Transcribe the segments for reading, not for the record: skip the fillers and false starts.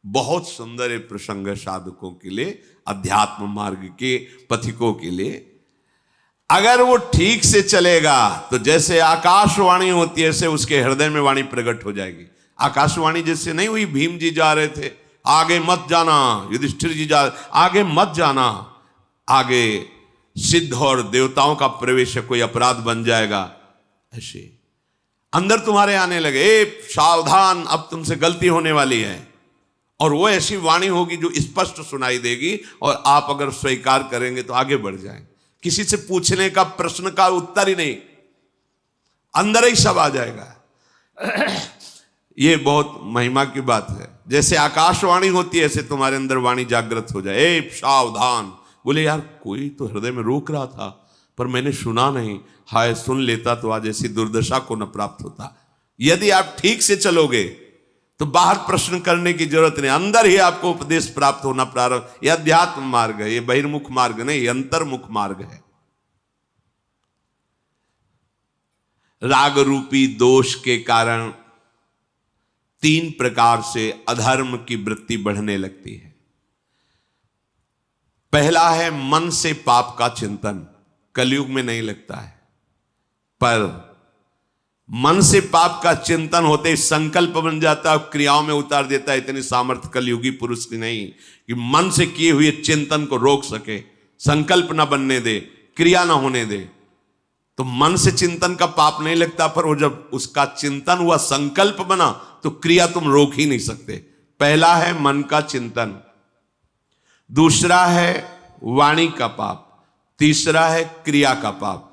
बहुत सुंदर ये प्रसंग है साधकों के लिए, अध्यात्म मार्ग के पथिकों के लिए। अगर वो ठीक से चलेगा तो जैसे आकाशवाणी होती है ऐसे उसके हृदय में वाणी प्रकट हो जाएगी। आकाशवाणी जैसे नहीं हुई, भीम जी जा रहे थे, आगे मत जाना, युधिष्ठिर जी जा आगे मत जाना, आगे सिद्ध और देवताओं का प्रवेश है, कोई अपराध बन जाएगा। ऐसे अंदर तुम्हारे आने लगे, ए सावधान, अब तुमसे गलती होने वाली है। और वो ऐसी वाणी होगी जो स्पष्ट सुनाई देगी, और आप अगर स्वीकार करेंगे तो आगे बढ़ जाएंगे। किसी से पूछने का प्रश्न का उत्तर ही नहीं, अंदर ही सब आ जाएगा। ये बहुत महिमा की बात है। जैसे आकाशवाणी होती है ऐसे तुम्हारे अंदर वाणी जागृत हो जाए, ए सावधान। बोले यार कोई तो हृदय में रोक रहा था पर मैंने सुना नहीं, हाय सुन लेता तो आज ऐसी दुर्दशा को न प्राप्त होता। यदि आप ठीक से चलोगे तो बाहर प्रश्न करने की जरूरत नहीं, अंदर ही आपको उपदेश प्राप्त होना प्रारंभ। यह अध्यात्म मार्ग है, ये बहिर्मुख मार्ग नहीं, ये अंतर्मुख मार्ग है। राग रूपी दोष के कारण 3 प्रकार से अधर्म की वृत्ति बढ़ने लगती है। पहला है मन से पाप का चिंतन, कलयुग में नहीं लगता है, पर मन से पाप का चिंतन होते ही संकल्प बन जाता है, क्रियाओं में उतार देता है। इतनी सामर्थ्य कलयुगी पुरुष की नहीं कि मन से किए हुए चिंतन को रोक सके, संकल्प ना बनने दे, क्रिया ना होने दे। तो मन से चिंतन का पाप नहीं लगता, पर वो जब उसका चिंतन हुआ, संकल्प बना, तो क्रिया तुम रोक ही नहीं सकते। पहला है मन का चिंतन, दूसरा है वाणी का पाप, तीसरा है क्रिया का पाप।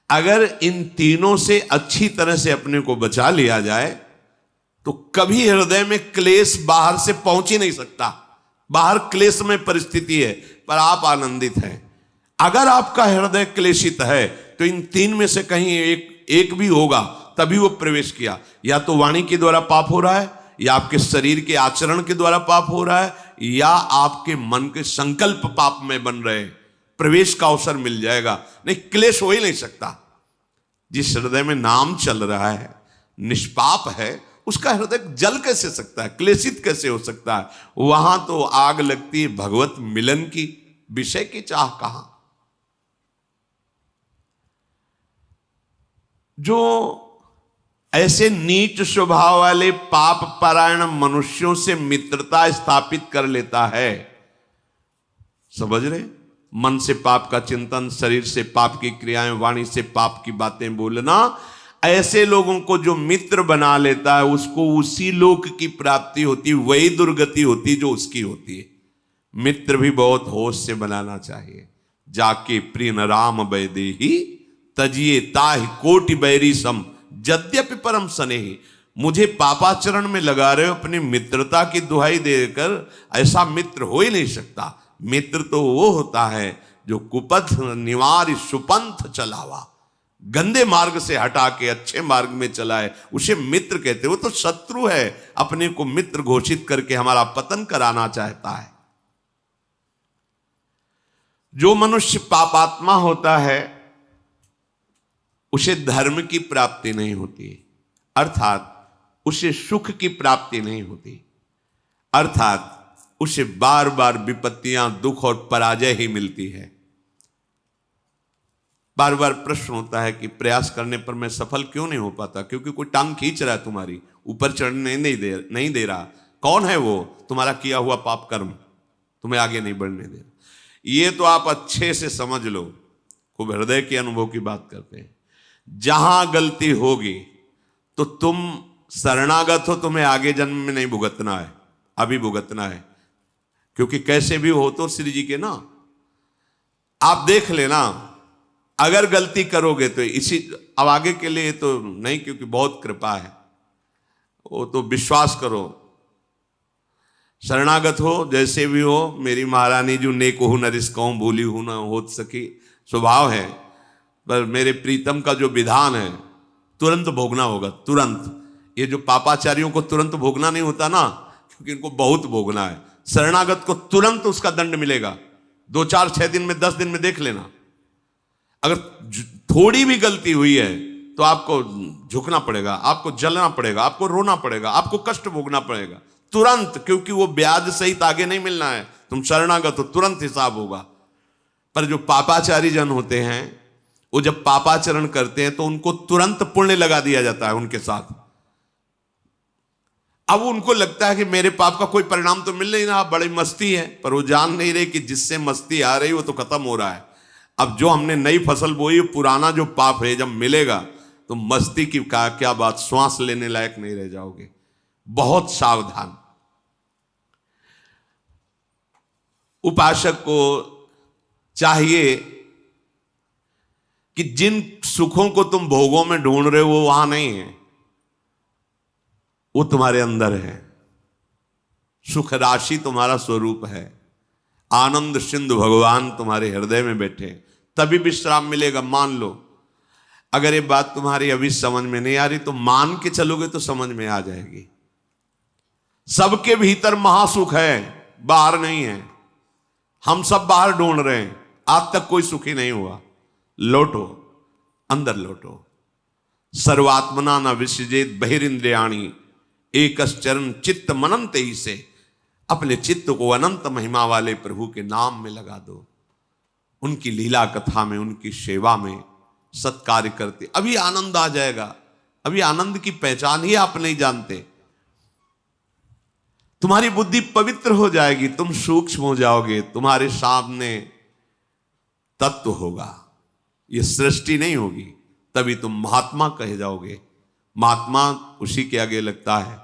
अगर इन तीनों से अच्छी तरह से अपने को बचा लिया जाए तो कभी हृदय में क्लेश बाहर से पहुंच ही नहीं सकता। बाहर क्लेश में परिस्थिति है पर आप आनंदित हैं। अगर आपका हृदय क्लेशित है तो इन 3 में से कहीं एक भी होगा, तभी वो प्रवेश किया। या तो वाणी के द्वारा पाप हो रहा है, या आपके शरीर के आचरण के द्वारा पाप हो रहा है, या आपके मन के संकल्प पाप में बन रहे हैं। प्रवेश का अवसर मिल जाएगा, नहीं क्लेश हो ही नहीं सकता। जिस हृदय में नाम चल रहा है, निष्पाप है, उसका हृदय जल कैसे सकता है, क्लेशित कैसे हो सकता है? वहां तो आग लगती है भगवत मिलन की, विषय की चाह कहां। जो ऐसे नीच स्वभाव वाले पाप परायण मनुष्यों से मित्रता स्थापित कर लेता है, समझ रहे? मन से पाप का चिंतन, शरीर से पाप की क्रियाएं, वाणी से पाप की बातें बोलना, ऐसे लोगों को जो मित्र बना लेता है उसको उसी लोक की प्राप्ति होती, वही दुर्गति होती जो उसकी होती है। मित्र भी बहुत होश से बनाना चाहिए। जाके प्रिय न राम बैदेही तजिए ताहि कोटि बैरी सम यद्यपि परम स्नेही। मुझे पापाचरण में लगा रहे हो, अपनी मित्रता की दुहाई देकर, ऐसा मित्र हो ही नहीं सकता। मित्र तो वो होता है जो कुपथ निवार सुपंथ चलावा, गंदे मार्ग से हटा के अच्छे मार्ग में चलाए, उसे मित्र कहते। वो तो शत्रु है, अपने को मित्र घोषित करके हमारा पतन कराना चाहता है। जो मनुष्य पापात्मा होता है उसे धर्म की प्राप्ति नहीं होती, अर्थात उसे सुख की प्राप्ति नहीं होती, अर्थात उसे बार बार विपत्तियां, दुख और पराजय ही मिलती है। बार बार प्रश्न होता है कि प्रयास करने पर मैं सफल क्यों नहीं हो पाता? क्योंकि कोई टांग खींच रहा है तुम्हारी, ऊपर चढ़ने नहीं दे रहा। कौन है वो? तुम्हारा किया हुआ पाप कर्म तुम्हें आगे नहीं बढ़ने दे रहा। ये तो आप अच्छे से समझ लो, खूब हृदय के अनुभव की बात करते हैं। जहां गलती होगी तो तुम शरणागत हो, तुम्हें आगे जन्म में नहीं भुगतना है, अभी भुगतना है। क्योंकि कैसे भी हो तो श्री जी के ना, आप देख लेना, अगर गलती करोगे तो इसी, अब आगे के लिए तो नहीं, क्योंकि बहुत कृपा है, वो तो विश्वास करो। शरणागत हो, जैसे भी हो, मेरी महारानी जो नेक हो न रिस्कऊं भूली हूं न हो सकी, स्वभाव है। पर मेरे प्रीतम का जो विधान है तुरंत भोगना होगा, तुरंत। ये जो पापाचारियों को तुरंत भोगना नहीं होता ना, क्योंकि इनको बहुत भोगना है। शरणागत को तुरंत उसका दंड मिलेगा, 2, 4, 6 दिन में, 10 दिन में देख लेना। अगर थोड़ी भी गलती हुई है तो आपको झुकना पड़ेगा, आपको जलना पड़ेगा, आपको रोना पड़ेगा, आपको कष्ट भोगना पड़ेगा, तुरंत, क्योंकि वो ब्याज सहित आगे नहीं मिलना है। तुम शरणागत हो, तुरंत हिसाब होगा। पर जो पापाचारी जन होते हैं, वो जब पापाचरण करते हैं तो उनको तुरंत पुण्य लगा दिया जाता है उनके साथ। अब उनको लगता है कि मेरे पाप का कोई परिणाम तो मिल नहीं रहा, बड़ी मस्ती है, पर वो जान नहीं रहे कि जिससे मस्ती आ रही वो तो खत्म हो रहा है। अब जो हमने नई फसल बोई, पुराना जो पाप है जब मिलेगा तो मस्ती की क्या बात, श्वास लेने लायक नहीं रह जाओगे। बहुत सावधान। उपासक को चाहिए कि जिन सुखों को तुम भोगों में ढूंढ रहे हो वो वहां नहीं है, वो तुम्हारे अंदर है। सुख राशि तुम्हारा स्वरूप है। आनंद सिंधु भगवान तुम्हारे हृदय में बैठे, तभी विश्राम मिलेगा। मान लो अगर ये बात तुम्हारी अभी समझ में नहीं आ रही तो मान के चलोगे तो समझ में आ जाएगी। सबके भीतर महासुख है, बाहर नहीं है। हम सब बाहर ढूंढ रहे हैं, आज तक कोई सुखी नहीं हुआ। लौटो, अंदर लौटो। सर्वात्मना न विसृजेत बहिरिंद्रियाणि एकश्चरण चित्त मनंते ही से। अपने चित्त को अनंत महिमा वाले प्रभु के नाम में लगा दो, उनकी लीला कथा में, उनकी सेवा में सत्कार्य करते, अभी आनंद आ जाएगा। अभी आनंद की पहचान ही आप नहीं जानते। तुम्हारी बुद्धि पवित्र हो जाएगी, तुम सूक्ष्म हो जाओगे, तुम्हारे सामने तत्व होगा, ये सृष्टि नहीं होगी। तभी तुम महात्मा कहे जाओगे। महात्मा उसी के आगे लगता है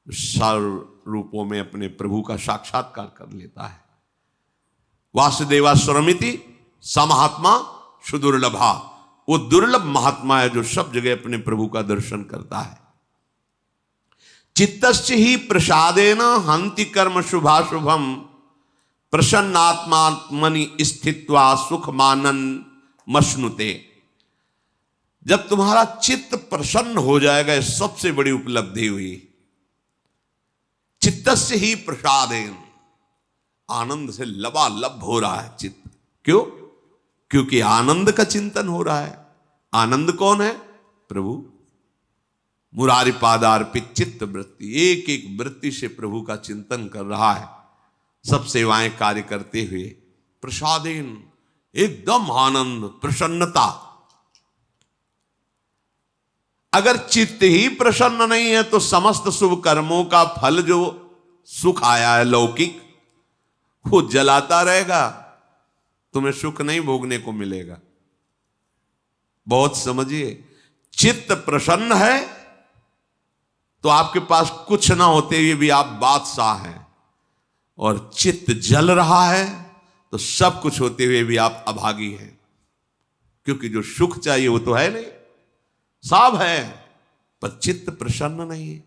सर्व रूपों में अपने प्रभु का साक्षात्कार कर लेता है। वासुदेवा स्वरमिति स महात्मा सुदुर्लभा। वो दुर्लभ महात्मा है जो सब जगह अपने प्रभु का दर्शन करता है। चित्तस्य ही प्रसादेन हंति कर्म शुभाशुभम प्रसन्नात्मात्मनि स्थित्वा सुख मानन मश्नुते। जब तुम्हारा चित्त प्रसन्न हो जाएगा, सबसे बड़ी उपलब्धि हुई। चित्तस्य ही प्रसादेन, आनंद से लबालब हो रहा है चित्त। क्यों? क्योंकि आनंद का चिंतन हो रहा है। आनंद कौन है? प्रभु। मुरारी पादार्पित चित्त वृत्ति, एक एक वृत्ति से प्रभु का चिंतन कर रहा है, सब सेवाएं कार्य करते हुए। प्रसादेन, एकदम आनंद, प्रसन्नता। अगर चित्त ही प्रसन्न नहीं है तो समस्त शुभ कर्मों का फल जो सुख आया है लौकिक, वो जलाता रहेगा, तुम्हें सुख नहीं भोगने को मिलेगा। बहुत समझिए, चित्त प्रसन्न है तो आपके पास कुछ ना होते हुए भी आप बादशाह हैं, और चित्त जल रहा है तो सब कुछ होते हुए भी आप अभागी हैं। क्योंकि जो सुख चाहिए वो तो है नहीं, सब है, पर चित्त प्रसन्न नहीं है।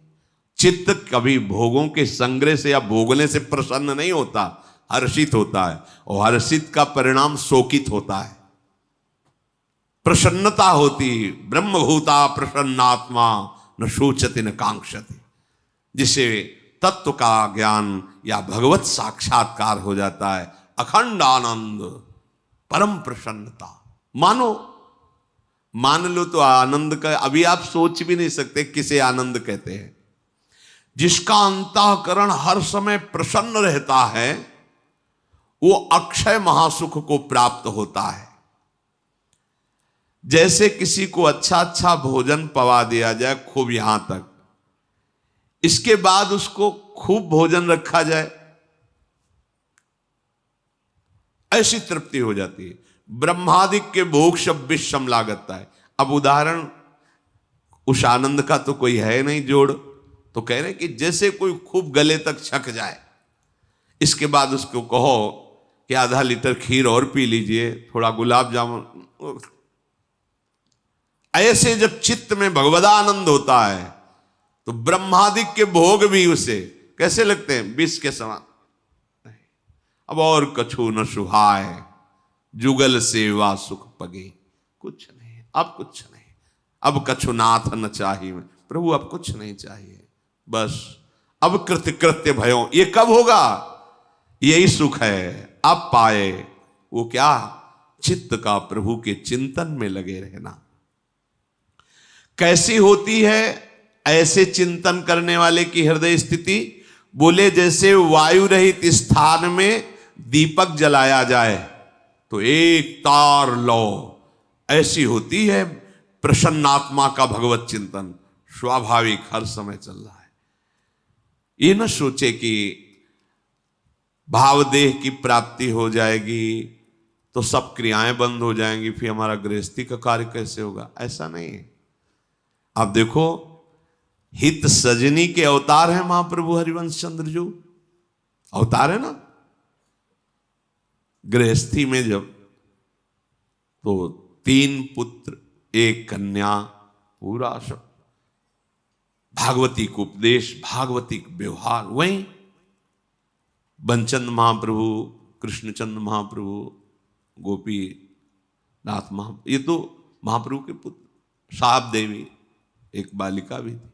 चित्त कभी भोगों के संग्रह से या भोगने से प्रसन्न नहीं होता, हर्षित होता है, और हर्षित का परिणाम शोकित होता है। प्रसन्नता होती, ब्रह्मभूता प्रसन्नात्मा न शोचति न कांक्षति। जिसे तत्व का ज्ञान या भगवत साक्षात्कार हो जाता है, अखंड आनंद, परम प्रसन्नता। मान लो तो आनंद का अभी आप सोच भी नहीं सकते किसे आनंद कहते हैं। जिसका अंतःकरण हर समय प्रसन्न रहता है वो अक्षय महासुख को प्राप्त होता है। जैसे किसी को अच्छा अच्छा भोजन पवा दिया जाए खूब यहां तक, इसके बाद उसको खूब भोजन रखा जाए, ऐसी तृप्ति हो जाती है। ब्रह्मादिक के भोग सब विषम लागता है। अब उदाहरण उस आनंद का तो कोई है नहीं जोड़, तो कह रहे कि जैसे कोई खूब गले तक छक जाए, इसके बाद उसको कहो कि आधा लीटर खीर और पी लीजिए, थोड़ा गुलाब जामुन। ऐसे जब चित्त में भगवदानंद होता है तो ब्रह्मादिक के भोग भी उसे कैसे लगते हैं? विष के समान। अब और कछु न सुहाय जुगल सेवा सुख पगे। कुछ नहीं, अब कुछ नहीं, अब कछु नाथ न चाहिए। प्रभु अब कुछ नहीं चाहिए, बस अब कृत्य कृत्य भयो। ये कब होगा? यही सुख है अब पाए। वो क्या? चित्त का प्रभु के चिंतन में लगे रहना। कैसी होती है ऐसे चिंतन करने वाले की हृदय स्थिति? बोले जैसे वायु रहित स्थान में दीपक जलाया जाए तो एक तार लो, ऐसी होती है प्रसन्नात्मा का भगवत चिंतन। स्वाभाविक हर समय चल रहा है। ये न सोचे कि भावदेह की प्राप्ति हो जाएगी तो सब क्रियाएं बंद हो जाएंगी, फिर हमारा गृहस्थी का कार्य कैसे होगा। ऐसा नहीं है। आप देखो, हित सजनी के अवतार हैं महाप्रभु हरिवंश चंद्र जो अवतार है ना। गृहस्थी में जब तो 3 पुत्र 1 कन्या, पूरा सब भागवतिक उपदेश, भागवतिक व्यवहार। वहीं बनचंद महाप्रभु, कृष्णचंद महाप्रभु, गोपी नाथ महाप्रभु, ये तो महाप्रभु के पुत्र। साहब देवी एक बालिका भी थी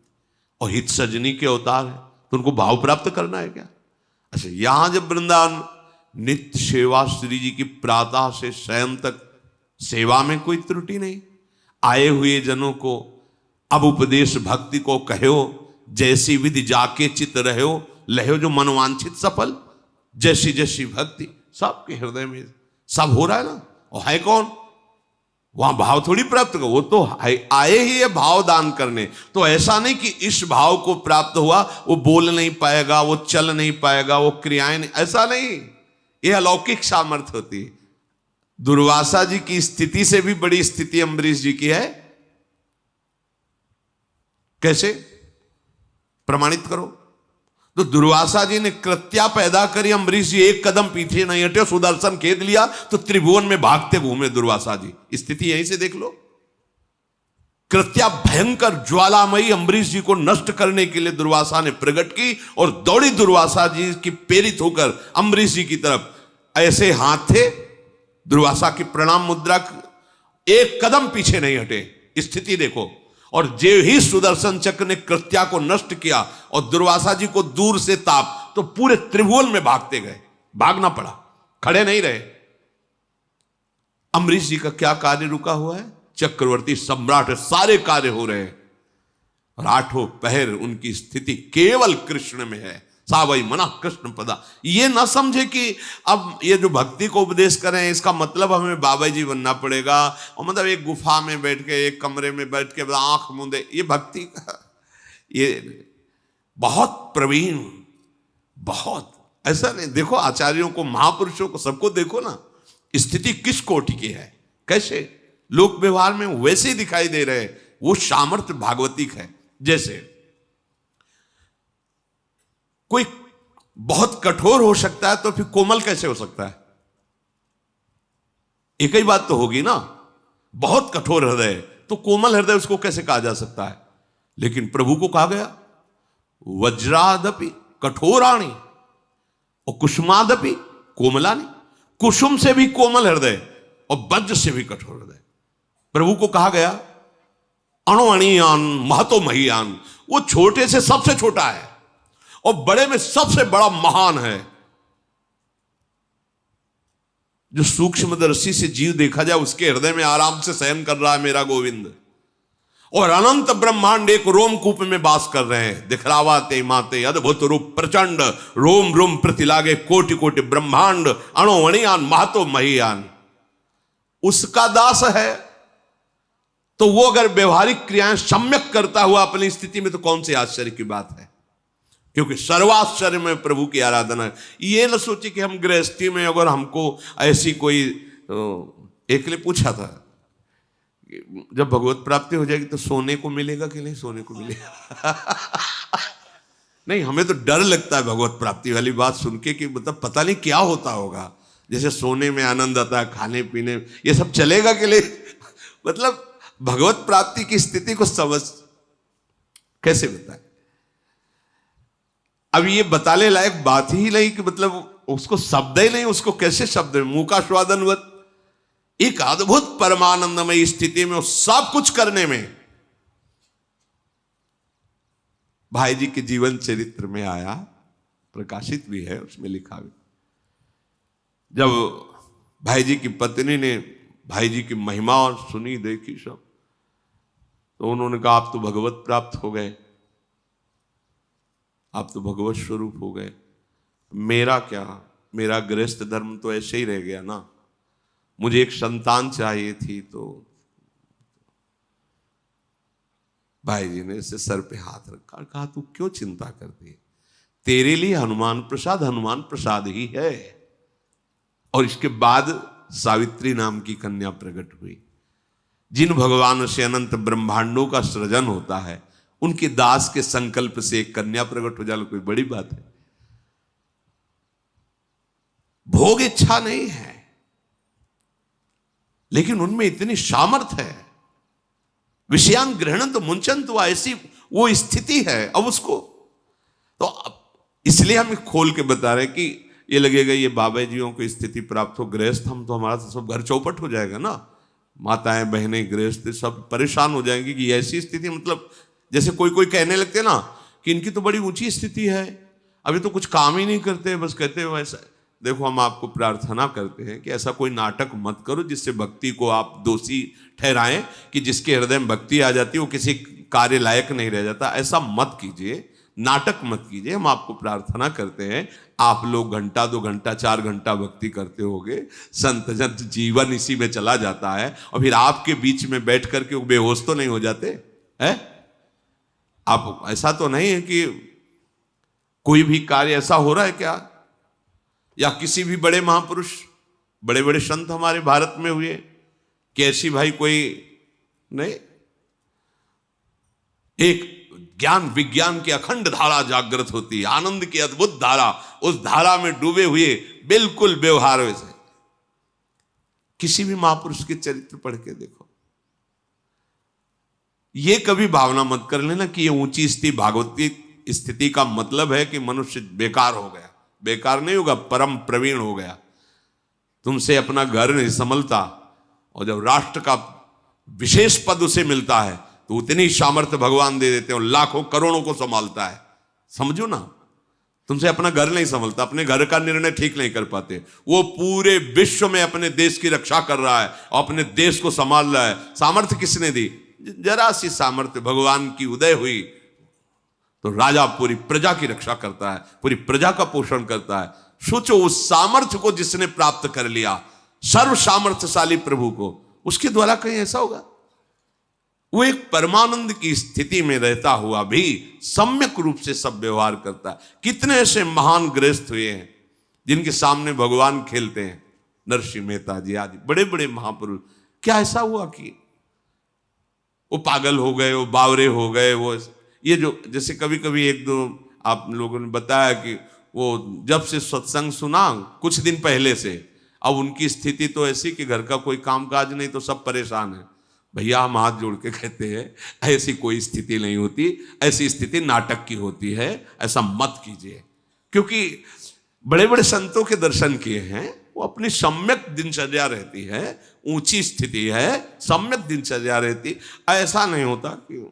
और हित सजनी के अवतार है, तो उनको भाव प्राप्त करना है क्या। अच्छा, यहां जब वृंदावन नित्य सेवा श्री जी की प्रातः से शयन तक सेवा में कोई त्रुटि नहीं। आए हुए जनों को अब उपदेश भक्ति को कहो, जैसी विधि जाके चित रहो, लहो जो मनवांछित सफल। जैसी जैसी भक्ति सबके हृदय में सब हो रहा है ना। और है कौन वहां भाव थोड़ी प्राप्त करो, वो तो आए ही है भाव दान करने। तो ऐसा नहीं कि इस भाव को प्राप्त हुआ वो बोल नहीं पाएगा, वो चल नहीं पाएगा, वो क्रियाएं नहीं, ऐसा नहीं। ये अलौकिक सामर्थ्य होती है। दुर्वासा जी की स्थिति से भी बड़ी स्थिति अम्बरीश जी की है। कैसे प्रमाणित करो। तो दुर्वासा जी ने कृत्या पैदा करी, अम्बरीश जी एक कदम पीछे नहीं हटे, सुदर्शन खेद लिया तो त्रिभुवन में भागते घूमे दुर्वासा जी। स्थिति यहीं से देख लो। कृत्या भयंकर ज्वालामयी अम्बरीश जी को नष्ट करने के लिए दुर्वासा ने प्रकट की और दौड़ी दुर्वासा जी की प्रेरित होकर अम्बरीश जी की तरफ। ऐसे हाथ थे दुर्वासा की प्रणाम मुद्रा, एक कदम पीछे नहीं हटे। स्थिति देखो। और जे ही सुदर्शन चक्र ने कृत्या को नष्ट किया और दुर्वासा जी को दूर से ताप, तो पूरे त्रिभुवन में भागते गए। भागना पड़ा, खड़े नहीं रहे। अम्बरीश जी का क्या कार्य रुका हुआ है। चक्रवर्ती सम्राट, सारे कार्य हो रहे हैं और 8 पहर उनकी स्थिति केवल कृष्ण में है। सावई मना कृष्ण पदा। ये ना समझे कि अब ये जो भक्ति को उपदेश करें इसका मतलब हमें बाबा जी बनना पड़ेगा, और मतलब एक गुफा में बैठ के, एक कमरे में बैठ के आंख मूंदे, ये भक्ति का ये बहुत प्रवीण, बहुत ऐसा नहीं। देखो आचार्यों को, महापुरुषों को, सबको देखो ना, स्थिति किस कोटि की है, कैसे लोक व्यवहार में वैसे ही दिखाई दे रहे। वो सामर्थ्य भागवतिक है। जैसे कोई बहुत कठोर हो सकता है तो फिर कोमल कैसे हो सकता है। एक ही बात तो होगी ना। बहुत कठोर हृदय तो कोमल हृदय उसको कैसे कहा जा सकता है। लेकिन प्रभु को कहा गया वज्रादपि कठोराणी और कुसुमादपि कोमलानी। कुसुम से भी कोमल हृदय और वज्र से भी कठोर हृदय। प्रभु को कहा गया अणुअणियान महतो महियान। वो छोटे से सबसे छोटा है और बड़े में सबसे बड़ा महान है। जो सूक्ष्मदर्शी से जीव देखा जाए उसके हृदय में आराम से शयन कर रहा है मेरा गोविंद। और अनंत ब्रह्मांड एक रोमकूप में वास कर रहे हैं। दिखलावा ते माते अद्भुत रूप प्रचंड, रोम रोम प्रतिलागे कोटि कोटि ब्रह्मांड, अणुअणियान महतो महियान। उसका दास है तो वो अगर व्यवहारिक क्रियाएं सम्यक करता हुआ अपनी स्थिति में, तो कौन सी आश्चर्य की बात है। क्योंकि सर्वाश्चर्य में प्रभु की आराधना है। ये न सोचे कि हम गृहस्थी में अगर हमको ऐसी कोई, एक ने पूछा था जब भगवत प्राप्ति हो जाएगी तो सोने को मिलेगा कि नहीं, सोने को मिलेगा। नहीं, हमें तो डर लगता है भगवत प्राप्ति वाली बात सुन के कि मतलब पता नहीं क्या होता होगा। जैसे सोने में आनंद आता है, खाने पीने, ये सब चलेगा कि नहीं। मतलब भगवत प्राप्ति की स्थिति को समझ कैसे बताए। अब ये बताने लायक बात ही नहीं कि मतलब उसको शब्द ही नहीं, उसको कैसे शब्द में मुंह का स्वादनवत एक अद्भुत परमानंदमय स्थिति में सब कुछ करने में। भाई जी के जीवन चरित्र में आया, प्रकाशित भी है, उसमें लिखा भी। जब भाई जी की पत्नी ने भाई जी की महिमा और सुनी, देखी सब, तो उन्होंने कहा आप तो भगवत प्राप्त हो गए, आप तो भगवत स्वरूप हो गए, मेरा क्या, मेरा गृहस्थ धर्म तो ऐसे ही रह गया ना, मुझे एक संतान चाहिए थी। तो भाई जी ने इसे सर पे हाथ रखा, कहा तू क्यों चिंता करती है, तेरे लिए हनुमान प्रसाद ही है। और इसके बाद सावित्री नाम की कन्या प्रकट हुई। जिन भगवान से अनंत ब्रह्मांडों का सृजन होता है, उनके दास के संकल्प से एक कन्या प्रकट हो जाए, कोई बड़ी बात है? भोग इच्छा नहीं है, लेकिन उनमें इतनी सामर्थ्य है। विषयान ग्रहण तो मुंचन, तो ऐसी वो स्थिति है। अब उसको तो इसलिए हम खोल के बता रहे हैं कि ये लगेगा ये बाबा जियों को स्थिति प्राप्त हो, गृहस्थ हम तो हमारा तो सब घर चौपट हो जाएगा ना, माताएं बहनें गृहस्थ सब परेशान हो जाएंगी कि ऐसी स्थिति। मतलब जैसे कोई कहने लगते ना कि इनकी तो बड़ी ऊंची स्थिति है, अभी तो कुछ काम ही नहीं करते, बस कहते हो ऐसा। देखो, हम आपको प्रार्थना करते हैं कि ऐसा कोई नाटक मत करो जिससे भक्ति को आप दोषी ठहराएं, कि जिसके हृदय में भक्ति आ जाती है वो किसी कार्य लायक नहीं रह जाता। ऐसा मत कीजिए, नाटक मत कीजिए। हम आपको प्रार्थना करते हैं, आप लोग घंटा 2 घंटा 4 घंटा भक्ति करते होगे, संत जन जीवन इसी में चला जाता है, और फिर आपके बीच में बैठ करके वो बेहोश तो नहीं हो जाते हैं? आप ऐसा तो नहीं है कि कोई भी कार्य ऐसा हो रहा है क्या, या किसी भी बड़े महापुरुष बड़े बड़े संत हमारे भारत में हुए कि ऐसी भाई कोई नहीं? एक ज्ञान विज्ञान की अखंड धारा जागृत होती है, आनंद की अद्भुत धारा, उस धारा में डूबे हुए बिल्कुल व्यवहार वैसे। किसी भी महापुरुष के चरित्र पढ़ के देखो। ये कभी भावना मत कर लेना कि ये ऊंची स्थिति भागवती स्थिति का मतलब है कि मनुष्य बेकार हो गया। बेकार नहीं होगा, परम प्रवीण हो गया। तुमसे अपना घर नहीं संभलता, और जब राष्ट्र का विशेष पद उसे मिलता है तो उतनी सामर्थ्य भगवान दे देते हैं, लाखों करोड़ों को संभालता है। समझो ना, तुमसे अपना घर नहीं संभलता, अपने घर का निर्णय ठीक नहीं कर पाते, वो पूरे विश्व में अपने देश की रक्षा कर रहा है और अपने देश को संभाल रहा है। सामर्थ्य किसने दी? जरा सी सामर्थ्य भगवान की उदय हुई तो राजा पूरी प्रजा की रक्षा करता है, पूरी प्रजा का पोषण करता है। सोचो, उस सामर्थ्य को जिसने प्राप्त कर लिया, सर्व सामर्थ्यशाली प्रभु को, उसके द्वारा कहीं ऐसा होगा? वो एक परमानंद की स्थिति में रहता हुआ भी सम्यक रूप से सब व्यवहार करता है। कितने ऐसे महान गृहस्थ हुए हैं जिनके सामने भगवान खेलते हैं, नरसिंह मेहता जी आदि बड़े बड़े महापुरुष। क्या ऐसा हुआ कि वो पागल हो गए, वो बावरे हो गए? वो ये जो जैसे कभी कभी एक दो आप लोगों ने बताया कि वो जब से सत्संग सुना कुछ दिन पहले से, अब उनकी स्थिति तो ऐसी कि घर का कोई काम काज नहीं तो सब परेशान है। भैया, हम हाथ जोड़ के कहते हैं ऐसी कोई स्थिति नहीं होती, ऐसी स्थिति नाटक की होती है, ऐसा मत कीजिए। क्योंकि बड़े बड़े संतों के दर्शन किए हैं, वो अपनी सम्यक दिनचर्या रहती है, ऊंची स्थिति है, सम्यक दिनचर्या रहती। ऐसा नहीं होता कि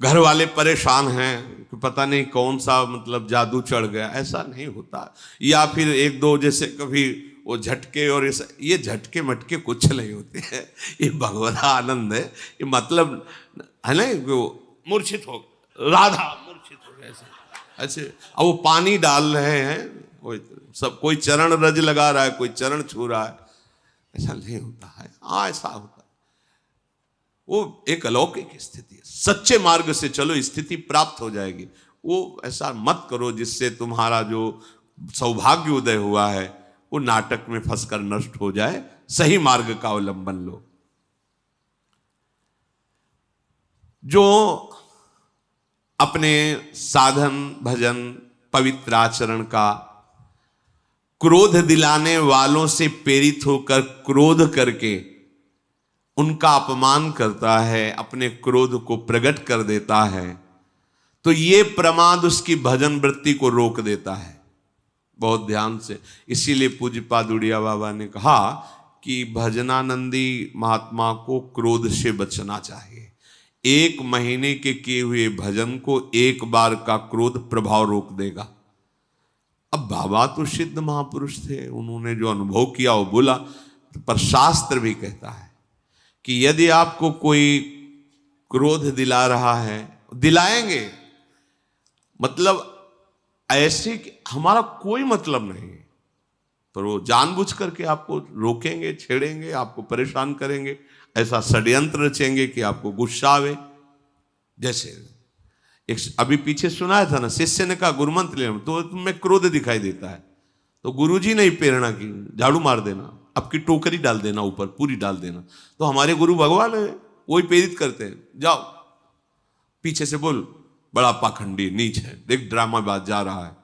घर वाले परेशान हैं कि पता नहीं कौन सा मतलब जादू चढ़ गया, ऐसा नहीं होता। या फिर एक दो जैसे कभी वो झटके, और ये झटके मटके कुछ नहीं होते हैं, ये भगवत आनंद है। ये मतलब है ना, मूर्छित हो राधा मूर्छित हो गए ऐसे, अब वो पानी डाल रहे हैं, कोई चरण रज लगा रहा है, कोई चरण छू रहा है, ऐसा नहीं होता है। हाँ, ऐसा होता है। वो एक अलौकिक स्थिति है। सच्चे मार्ग से चलो, स्थिति प्राप्त हो जाएगी। वो ऐसा मत करो जिससे तुम्हारा जो सौभाग्य उदय हुआ है वो नाटक में फंसकर नष्ट हो जाए। सही मार्ग का अवलंबन लो। जो अपने साधन भजन पवित्र आचरण का क्रोध दिलाने वालों से प्रेरित होकर क्रोध करके उनका अपमान करता है, अपने क्रोध को प्रकट कर देता है, तो ये प्रमाद उसकी भजन वृत्ति को रोक देता है। बहुत ध्यान से। इसीलिए पूज्यपाद उड़िया बाबा ने कहा कि भजनानंदी महात्मा को क्रोध से बचना चाहिए। 1 महीने के किए हुए भजन को एक बार का क्रोध प्रभाव रोक देगा। अब बाबा तो सिद्ध महापुरुष थे, उन्होंने जो अनुभव किया वो बोला, पर शास्त्र भी कहता है कि यदि आपको कोई क्रोध दिला रहा है, दिलाएंगे, मतलब ऐसे कि हमारा कोई मतलब नहीं, पर वो जानबूझ करके आपको रोकेंगे, छेड़ेंगे, आपको परेशान करेंगे, ऐसा षड्यंत्र रचेंगे कि आपको गुस्सा आवे। जैसे एक अभी पीछे सुनाया था ना, शिष्य ने कहा गुरुमंत्र ले, तो तुम्हें क्रोध दिखाई देता है, तो गुरुजी ने ही प्रेरणा की, झाड़ू मार देना, आपकी टोकरी डाल देना, ऊपर पूरी डाल देना। तो हमारे गुरु भगवान है, वही प्रेरित करते हैं, जाओ पीछे से बोल, बड़ा पाखंडी नीच है, देख ड्रामाबाज जा रहा है,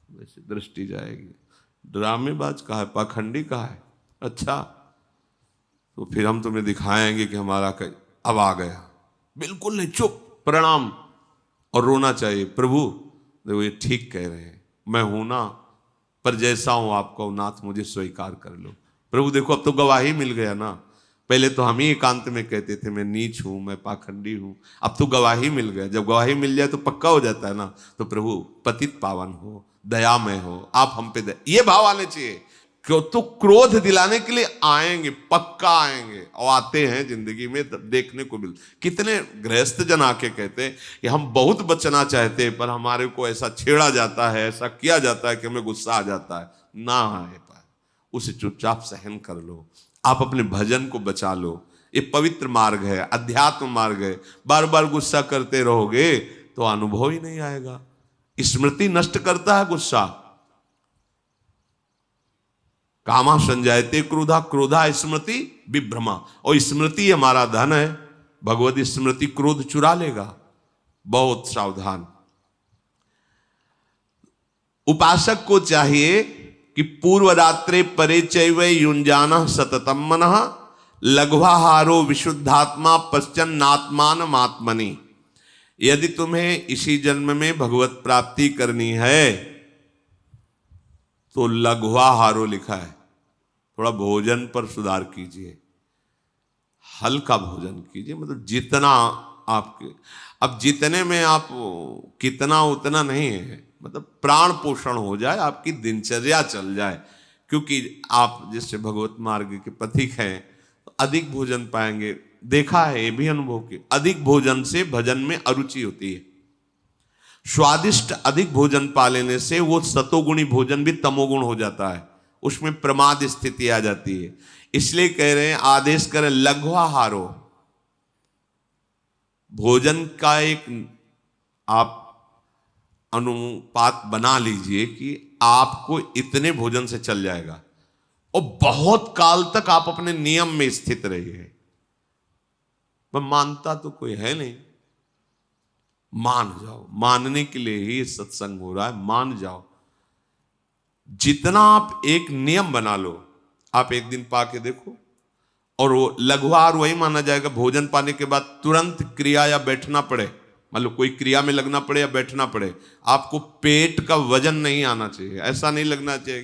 वैसे दृष्टि जाएगी, ड्रामेबाज कहा है, पाखंडी कहा है, अच्छा तो फिर हम तुम्हें दिखाएंगे कि हमारा अब आ गया। बिल्कुल नहीं, चुप, प्रणाम, और रोना चाहिए, प्रभु देखो ये ठीक कह रहे हैं, मैं हूं ना, पर जैसा हूं आपको नाथ मुझे स्वीकार कर लो। प्रभु देखो अब तो गवाही मिल गया ना, पहले तो हम ही एकांत में कहते थे मैं नीच हूं, मैं पाखंडी हूं, अब तो गवाही मिल गया। जब गवाही मिल जाए तो पक्का हो जाता है ना, तो प्रभु पतित पावन हो, दयामय हो, आप हम पे ये भाव आने चाहिए। क्यों? तो क्रोध दिलाने के लिए आएंगे, पक्का आएंगे, और आते हैं जिंदगी में, देखने को मिल। कितने गृहस्थ जन आके कहते हैं कि हम बहुत बचना चाहते हैं, पर हमारे को ऐसा छेड़ा जाता है, ऐसा किया जाता है कि हमें गुस्सा आ जाता है। ना आए पाए, उसे चुपचाप सहन कर लो, आप अपने भजन को बचा लो। ये पवित्र मार्ग है, अध्यात्म मार्ग है। बार बार गुस्सा करते रहोगे तो अनुभव ही नहीं आएगा। स्मृति नष्ट करता है गुस्सा। कामा संजायते क्रोधा, क्रोधा स्मृति विभ्रमा, और स्मृति हमारा धन है। भगवत स्मृति क्रोध चुरा लेगा, बहुत सावधान। उपासक को चाहिए कि पूर्व रात्रे परे चैव युंजान सततम मनः लघ्वाहारो विशुद्धात्मा पश्चन्नात्मान आत्मनि। यदि तुम्हें इसी जन्म में भगवत प्राप्ति करनी है तो लघ्वाहारो लिखा है, थोड़ा भोजन पर सुधार कीजिए, हल्का भोजन कीजिए, मतलब जितना आपके, अब जितने में आप कितना उतना नहीं है, मतलब प्राण पोषण हो जाए, आपकी दिनचर्या चल जाए। क्योंकि आप जैसे भगवत मार्ग के पथिक हैं तो अधिक भोजन पाएंगे। देखा है, ये भी अनुभव की, अधिक भोजन से भजन में अरुचि होती है। स्वादिष्ट अधिक भोजन पा लेने से वो सतोगुणी भोजन भी तमोगुण हो जाता है, उसमें प्रमाद स्थिति आ जाती है। इसलिए कह रहे हैं, आदेश करें लघ्वाहारो, भोजन का एक आप अनुपात बना लीजिए कि आपको इतने भोजन से चल जाएगा, और बहुत काल तक आप अपने नियम में स्थित रहिए। पर मानता तो कोई है नहीं, मान जाओ, मानने के लिए ही सत्संग हो रहा है, मान जाओ। जितना आप एक नियम बना लो, आप एक दिन पा के देखो, और वो लघुआहार वही माना जाएगा भोजन पाने के बाद तुरंत क्रिया या बैठना पड़े, मतलब कोई क्रिया में लगना पड़े या बैठना पड़े, आपको पेट का वजन नहीं आना चाहिए। ऐसा नहीं लगना चाहिए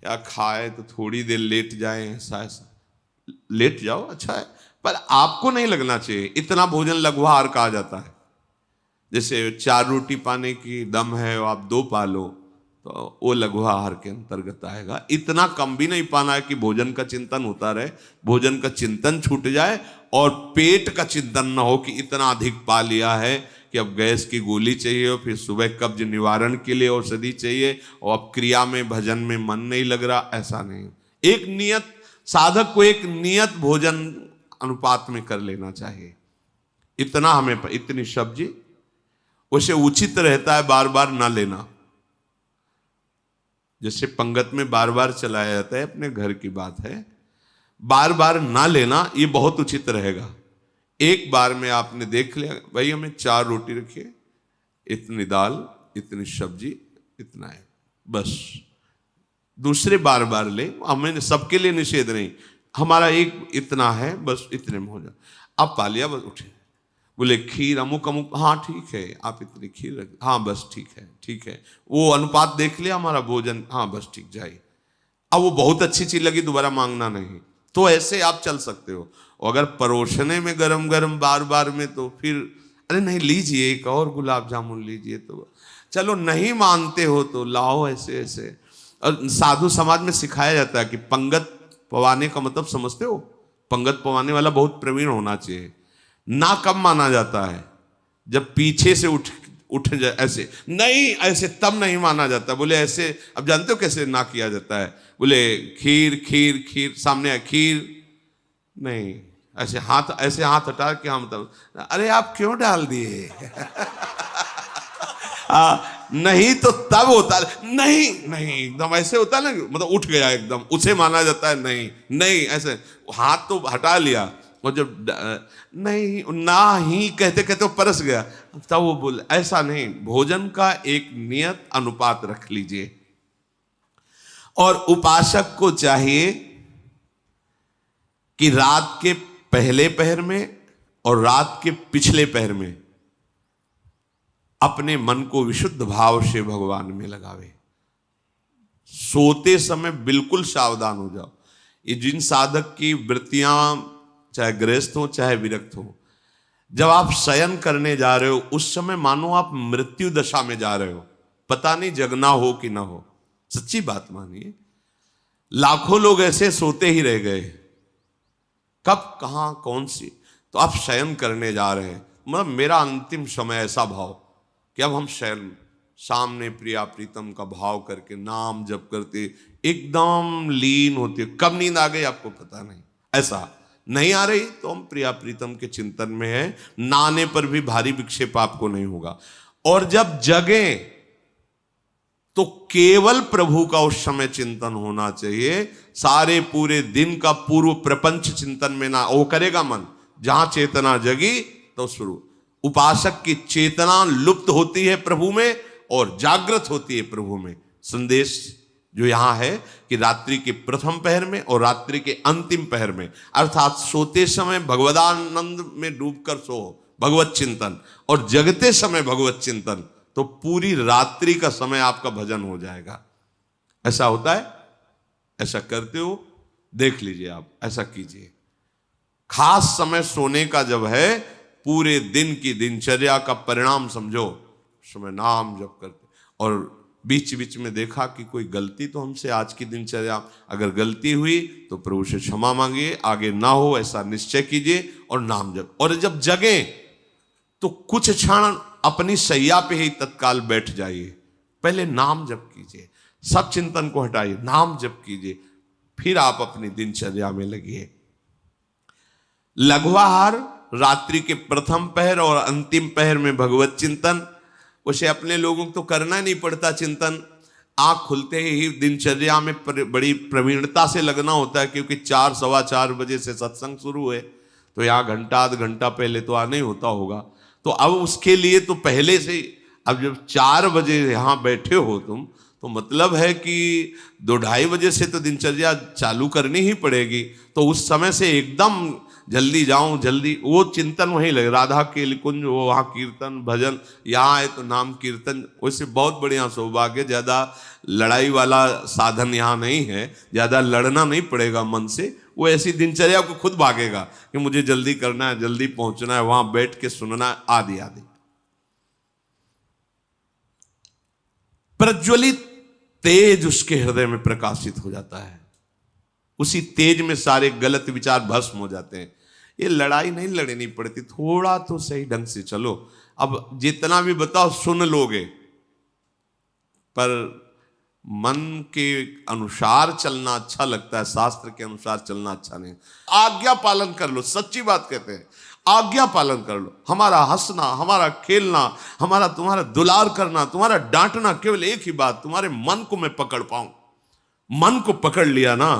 या खाए तो थोड़ी देर लेट जाए, ऐसा लेट जाओ अच्छा है, पर आपको नहीं लगना चाहिए। इतना भोजन लघुआहार कहा जाता है। जैसे 4 रोटी पाने की दम है और आप 2 पा लो तो वो लघुआहार के अंतर्गत आएगा। इतना कम भी नहीं पाना है कि भोजन का चिंतन होता रहे, भोजन का चिंतन छूट जाए, और पेट का चिंतन ना हो कि इतना अधिक पा लिया है कि अब गैस की गोली चाहिए, और फिर सुबह कब्ज निवारण के लिए औषधि चाहिए, और अब क्रिया में भजन में मन नहीं लग रहा। ऐसा नहीं, एक नियत, साधक को एक नियत भोजन अनुपात में कर लेना चाहिए। इतना हमें, इतनी सब्जी, उसे उचित रहता है बार बार ना लेना। जैसे पंगत में बार बार चलाया जाता है, अपने घर की बात है, बार बार ना लेना, ये बहुत उचित रहेगा। एक बार में आपने देख लिया, भाई हमें 4 रोटी रखिए, इतनी दाल, इतनी सब्जी, इतना है, बस। दूसरे बार बार ले, हमें सबके लिए निषेध नहीं, हमारा एक इतना है, बस इतने में हो जाए। आप पा लिया, बस उठे, बोले खीर अमुक अमुक, हाँ ठीक है, आप इतनी खीर रख, हाँ बस ठीक है, ठीक है, वो अनुपात देख लिया हमारा भोजन, हाँ बस ठीक, जाइए। अब वो बहुत अच्छी चीज लगी, दोबारा मांगना नहीं, तो ऐसे आप चल सकते हो। और अगर परोसने में गरम गरम बार बार में, तो फिर अरे नहीं लीजिए, एक और गुलाब जामुन लीजिए, तो चलो नहीं मानते हो तो लाओ, ऐसे ऐसे। और साधु समाज में सिखाया जाता है कि पंगत पवाने का मतलब समझते हो, पंगत पवाने वाला बहुत प्रवीण होना चाहिए। ना कब माना जाता है, जब पीछे से उठ जाए ऐसे नहीं, ऐसे तब नहीं माना जाता। बोले ऐसे, अब जानते हो कैसे ना किया जाता है? बोले खीर खीर खीर, सामने है खीर, नहीं ऐसे हाथ हटा के हम तब, अरे आप क्यों डाल दिए? नहीं तो तब होता नहीं, नहीं एकदम ऐसे होता है ना, मतलब उठ गया एकदम, उसे माना जाता है। नहीं नहीं, ऐसे हाथ तो हटा लिया, और जब नहीं ना ही कहते कहते वो परस गया, तब वो बोले ऐसा नहीं। भोजन का एक नियत अनुपात रख लीजिए। और उपासक को चाहिए कि रात के पहले पहर में और रात के पिछले पहर में अपने मन को विशुद्ध भाव से भगवान में लगावे। सोते समय बिल्कुल सावधान हो जाओ। ये जिन साधक की वृत्तियां चाहे गृहस्थ हो चाहे विरक्त हो, जब आप शयन करने जा रहे हो उस समय मानो आप मृत्यु दशा में जा रहे हो, पता नहीं जगना हो कि ना हो। सच्ची बात मानिए, लाखों लोग ऐसे सोते ही रह गए, कब कहां कौन सी। तो आप शयन करने जा रहे हैं, मतलब मेरा अंतिम समय ऐसा भाव कि अब हम शयन, सामने प्रिया प्रीतम का भाव करके नाम जप करते एकदम लीन होते। कब नींद आ गई आपको पता नहीं, ऐसा नहीं आ रही तो हम प्रिया प्रीतम के चिंतन में है, नाने पर भी भारी विक्षेप आपको नहीं होगा। और जब जगे तो केवल प्रभु का उस समय चिंतन होना चाहिए। सारे पूरे दिन का पूर्व प्रपंच चिंतन में ना वो करेगा मन। जहां चेतना जगी तो शुरू। उपासक की चेतना लुप्त होती है प्रभु में और जागृत होती है प्रभु में। संदेश जो यहां है कि रात्रि के प्रथम पहर में और रात्रि के अंतिम पहर में, अर्थात सोते समय भगवदानंद में डूबकर सो, भगवत चिंतन, और जगते समय भगवत चिंतन, तो पूरी रात्रि का समय आपका भजन हो जाएगा। ऐसा होता है? ऐसा करते हो? देख लीजिए, आप ऐसा कीजिए। खास समय सोने का जब है, पूरे दिन की दिनचर्या का परिणाम समझो, समय नाम जप करते, और बीच बीच में देखा कि कोई गलती तो हमसे आज की दिनचर्या, अगर गलती हुई तो प्रभु से क्षमा मांगिए, आगे ना हो ऐसा निश्चय कीजिए और नाम जप। और जब जगे तो कुछ क्षण अपनी सैया पे ही तत्काल बैठ जाइए, पहले नाम जप कीजिए, सब चिंतन को हटाइए, नाम जप कीजिए, फिर आप अपनी दिनचर्या में लगिए। लघुआहार रात्रि के प्रथम पहर और अंतिम पहर में भगवत चिंतन, उसे अपने लोगों को तो करना नहीं पड़ता चिंतन, आंख खुलते ही दिनचर्या में बड़ी प्रवीणता से लगना होता है, क्योंकि 4 सवा 4 बजे से सत्संग शुरू है, तो यहाँ घंटा आध घंटा पहले तो आना ही होता होगा। तो अब उसके लिए तो पहले से, अब जब 4 बजे यहाँ बैठे हो तुम, तो मतलब है कि 2-2:30 बजे से तो दिनचर्या चालू करनी ही पड़ेगी। तो उस समय से एकदम जल्दी जाऊं, जल्दी वो चिंतन वहीं लगे, राधा के कुंज, वो वहाँ कीर्तन भजन, यहाँ है तो नाम कीर्तन। वैसे बहुत बढ़िया सौभाग्य, ज़्यादा लड़ाई वाला साधन यहाँ नहीं है, ज़्यादा लड़ना नहीं पड़ेगा मन से। वो ऐसी दिनचर्या को खुद भागेगा कि मुझे जल्दी करना है, जल्दी पहुंचना है, वहां बैठ के सुनना है, आदि आदि। प्रज्वलित तेज उसके हृदय में प्रकाशित हो जाता है, उसी तेज में सारे गलत विचार भस्म हो जाते हैं। ये लड़ाई नहीं लड़नी पड़ती, थोड़ा तो सही ढंग से चलो। अब जितना भी बताओ सुन लोगे, पर मन के अनुसार चलना अच्छा लगता है, शास्त्र के अनुसार चलना अच्छा नहीं। आज्ञा पालन कर लो, सच्ची बात कहते हैं, आज्ञा पालन कर लो। हमारा हंसना, हमारा खेलना, हमारा तुम्हारा दुलार करना, तुम्हारा डांटना, केवल एक ही बात, तुम्हारे मन को मैं पकड़ पाऊं। मन को पकड़ लिया ना,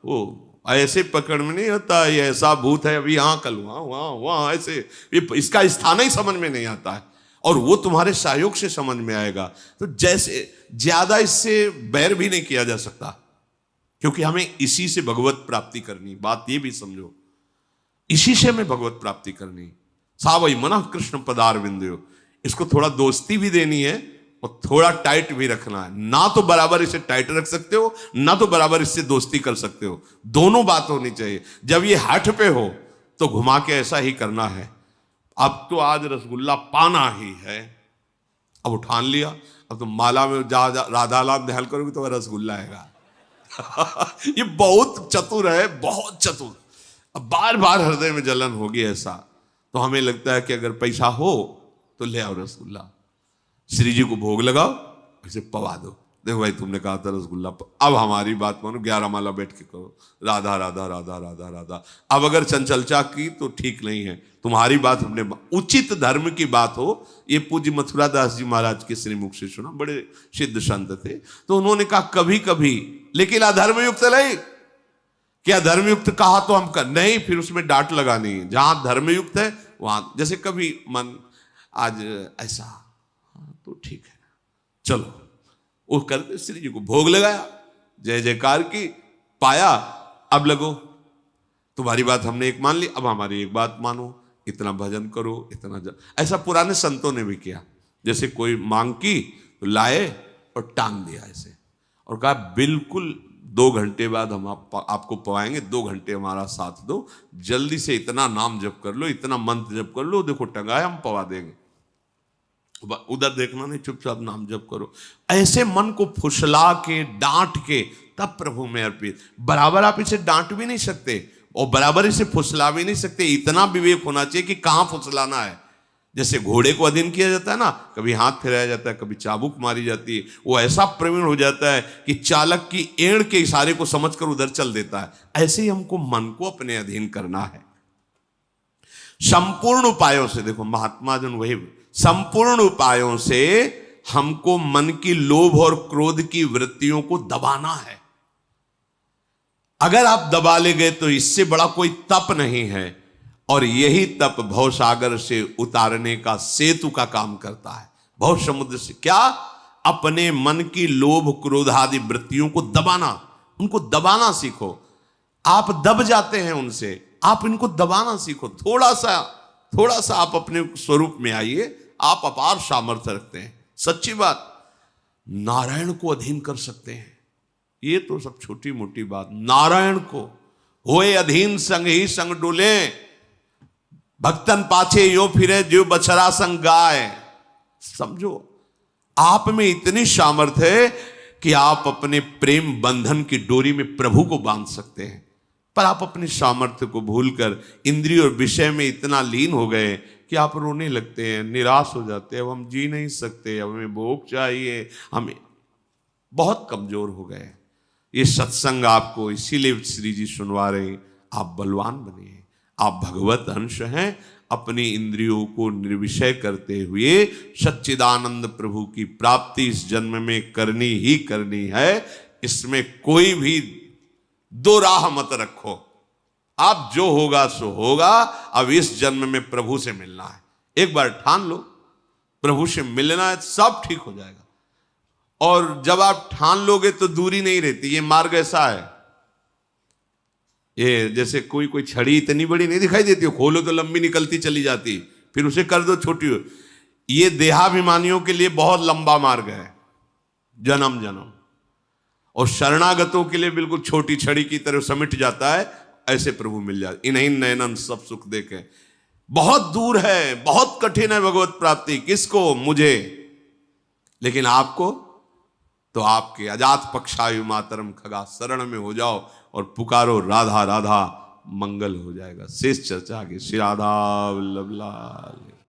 वो ऐसे पकड़ में नहीं होता, ये ऐसा भूत है, अभी यहाँ कल वहां वहां वहां, ऐसे इसका स्थान ही समझ में नहीं आता है, और वो तुम्हारे सहयोग से समझ में आएगा। तो जैसे ज्यादा इससे बैर भी नहीं किया जा सकता, क्योंकि हमें इसी से भगवत प्राप्ति करनी। बात ये भी समझो, इसी से हमें भगवत प्राप्ति करनी। सावई मना कृष्ण पदारविंदो, इसको थोड़ा दोस्ती भी देनी है और थोड़ा टाइट भी रखना है। ना तो बराबर इसे टाइट रख सकते हो, ना तो बराबर इससे दोस्ती कर सकते हो, दोनों बात होनी चाहिए। जब ये हठ पे हो तो घुमा के ऐसा ही करना है, अब तो आज रसगुल्ला पाना ही है, अब उठान लिया, अब तो माला में जा राधा लाभ ध्यान करोगे तो रसगुल्ला आएगा। ये बहुत चतुर है, बहुत चतुर। अब बार बार हृदय में जलन होगी ऐसा, तो हमें लगता है कि अगर पैसा हो तो ले आओ रसगुल्ला, श्री जी को भोग लगाओ, ऐसे पवा दो। देखो भाई तुमने कहा था रसगुल्ला, अब हमारी बात मानो, 11 माला बैठ के करो, राधा राधा राधा राधा राधा। अब अगर चंचलचा की तो ठीक नहीं है, तुम्हारी बात हमने, उचित धर्म की बात हो। ये पूज्य मथुरा दास जी महाराज के श्रीमुख से सुना, बड़े सिद्ध संत थे, तो उन्होंने कहा कभी कभी, लेकिन अधर्मयुक्त नहीं। क्या धर्मयुक्त कहा तो हम कर नहीं, फिर उसमें डांट लगानी है। जहां धर्मयुक्त है वहां, जैसे कभी मन आज ऐसा, तो ठीक है चलो, वो करते श्री जी को भोग लगाया, जय जयकार की, पाया। अब लगो तुम्हारी बात हमने एक मान ली, अब हमारी एक बात मानो, इतना भजन करो, इतना ऐसा पुराने संतों ने भी किया। जैसे कोई मांग की तो लाए और टांग दिया ऐसे, और कहा बिल्कुल 2 घंटे बाद हम आपको पवाएंगे, 2 घंटे हमारा साथ दो, जल्दी से इतना नाम जप कर लो, इतना मंत्र जप कर लो, देखो टंगाए हम पवा देंगे। उधर देखना नहीं, चुपचाप नाम जप करो। ऐसे मन को फुसला के, डांट के, तब प्रभु में अर्पित। बराबर आप इसे डांट भी नहीं सकते और बराबर इसे फुसला भी नहीं सकते। इतना विवेक होना चाहिए कि कहां फुसलाना है। जैसे घोड़े को अधीन किया जाता है ना, कभी हाथ फिराया जाता है, कभी चाबुक मारी जाती है, वो ऐसा प्रवीण हो जाता है कि चालक की एड़ के इशारे को समझकर उधर चल देता है। ऐसे ही हमको मन को अपने अधीन करना है संपूर्ण उपायों से। देखो महात्मा जन वही, संपूर्ण उपायों से हमको मन की लोभ और क्रोध की वृत्तियों को दबाना है। अगर आप दबा ले गए तो इससे बड़ा कोई तप नहीं है, और यही तप भवसागर से उतारने का सेतु का काम करता है। भव समुद्र से क्या, अपने मन की लोभ क्रोध आदि वृत्तियों को दबाना, उनको दबाना सीखो। आप दब जाते हैं उनसे, आप इनको दबाना सीखो। थोड़ा सा आप अपने स्वरूप में आइए, आप अपार सामर्थ्य रखते हैं। सच्ची बात, नारायण को अधीन कर सकते हैं। ये तो सब छोटी मोटी बात। नारायण को होए अधीन, संग ही संग डोले, भक्तन पाछे यो फिरे, जो बछड़ा संग गाय। समझो, आप में इतनी सामर्थ्य है कि आप अपने प्रेम बंधन की डोरी में प्रभु को बांध सकते हैं। पर आप अपने सामर्थ्य को भूलकर इंद्रिय और विषय में इतना लीन हो गए कि आप रोने लगते हैं, निराश हो जाते हैं। अब हम जी नहीं सकते, अब हमें भोग चाहिए, हमें बहुत कमजोर हो गए। ये सत्संग आपको इसीलिए श्री जी सुनवा रहे, आप बलवान बनिए, आप भगवत अंश हैं। अपनी इंद्रियों को निर्विषय करते हुए सच्चिदानंद प्रभु की प्राप्ति इस जन्म में करनी ही करनी है। इसमें कोई भी दो राह मत रखो। आप जो होगा सो होगा। अब इस जन्म में प्रभु से मिलना है, एक बार ठान लो, प्रभु से मिलना है, सब ठीक हो जाएगा। और जब आप ठान लोगे तो दूरी नहीं रहती। ये मार्ग ऐसा है, ये जैसे कोई छड़ी इतनी बड़ी नहीं दिखाई देती हो, खोलो तो लंबी निकलती चली जाती, फिर उसे कर दो छोटी हो। ये देहाभिमानियों के लिए बहुत लंबा मार्ग है, जन्म जन्म। और शरणागतों के लिए बिल्कुल छोटी छड़ी की तरह समिट जाता है। ऐसे प्रभु मिल जाए, इन्हीं नयनन सब सुख देखे। बहुत दूर है, बहुत कठिन है भगवत प्राप्ति। किसको? मुझे। लेकिन आपको तो आपके अजात पक्षायु मातरम खगा शरण में हो जाओ और पुकारो राधा राधा, मंगल हो जाएगा। शेष चर्चा आगे। श्री राधा वल्लभ लाल।